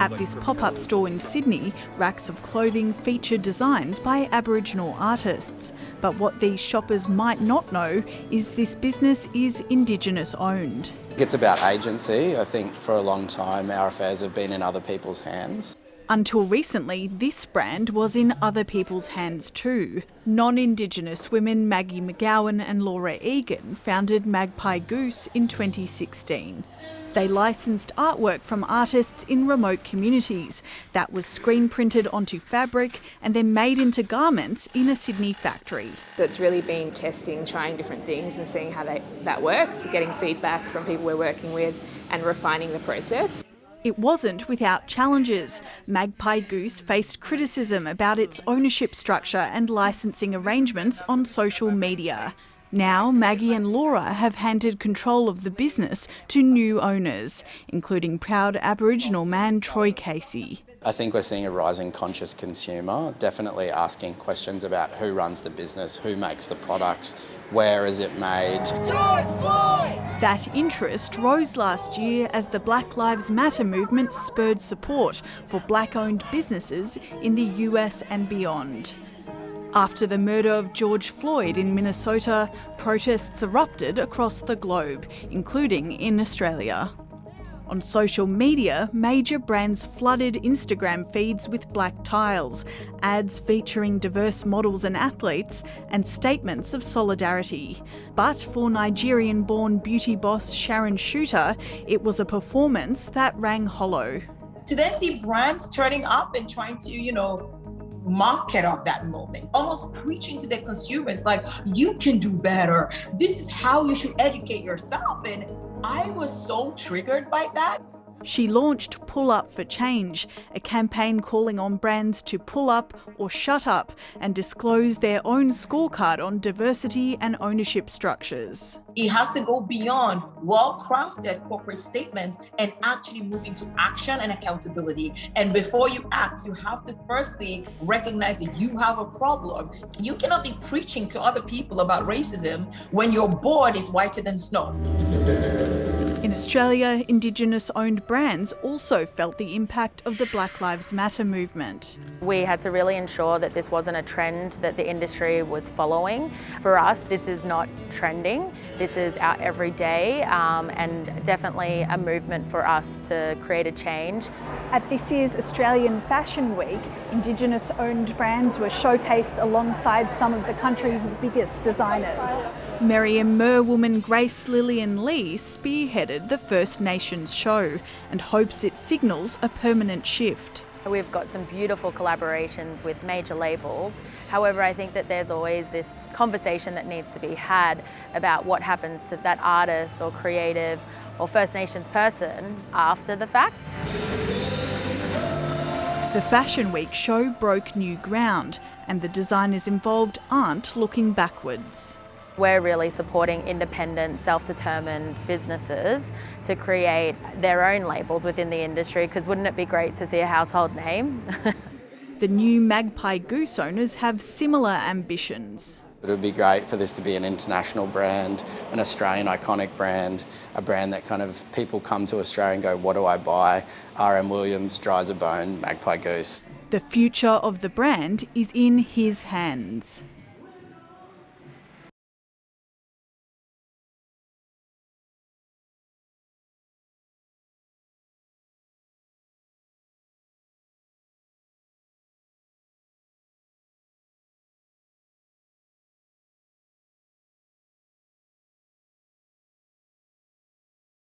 At this pop-up store in Sydney, racks of clothing feature designs by Aboriginal artists. But what these shoppers might not know is this business is Indigenous-owned. It's about agency. I think for a long time our affairs have been in other people's hands. Until recently, this brand was in other people's hands too. Non-Indigenous women Maggie McGowan and Laura Egan founded Magpie Goose in 2016. They licensed artwork from artists in remote communities that was screen printed onto fabric and then made into garments in a Sydney factory. So it's really been testing, trying different things and seeing how that works, getting feedback from people we're working with and refining the process. It wasn't without challenges. Magpie Goose faced criticism about its ownership structure and licensing arrangements on social media. Now, Maggie and Laura have handed control of the business to new owners, including proud Aboriginal man Troy Casey. I think we're seeing a rising conscious consumer, definitely asking questions about who runs the business, who makes the products, where is it made. That interest rose last year as the Black Lives Matter movement spurred support for black-owned businesses in the US and beyond. After the murder of George Floyd in Minnesota, protests erupted across the globe, including in Australia. On social media, major brands flooded Instagram feeds with black tiles, ads featuring diverse models and athletes, and statements of solidarity. But for Nigerian-born beauty boss Sharon Shooter, it was a performance that rang hollow. To then see brands turning up and trying to, market up that moment, almost preaching to their consumers like, you can do better. This is how you should educate yourself. And I was so triggered by that. She launched Pull Up for Change, a campaign calling on brands to pull up or shut up and disclose their own scorecard on diversity and ownership structures. It has to go beyond well-crafted corporate statements and actually move into action and accountability. And before you act, you have to firstly recognize that you have a problem. You cannot be preaching to other people about racism when your board is whiter than snow. In Australia, Indigenous-owned brands also felt the impact of the Black Lives Matter movement. We had to really ensure that this wasn't a trend that the industry was following. For us, this is not trending. This is our everyday and definitely a movement for us to create a change. At this year's Australian Fashion Week, Indigenous-owned brands were showcased alongside some of the country's biggest designers. Merriam-Mer woman Grace Lillian Lee spearheaded the First Nations show and hopes it signals a permanent shift. We've got some beautiful collaborations with major labels. However, I think that there's always this conversation that needs to be had about what happens to that artist or creative or First Nations person after the fact. The Fashion Week show broke new ground, and the designers involved aren't looking backwards. We're really supporting independent, self-determined businesses to create their own labels within the industry, because wouldn't it be great to see a household name? The new Magpie Goose owners have similar ambitions. It would be great for this to be an international brand, an Australian iconic brand, a brand that kind of people come to Australia and go, what do I buy? R.M. Williams, Dries a Bone, Magpie Goose. The future of the brand is in his hands.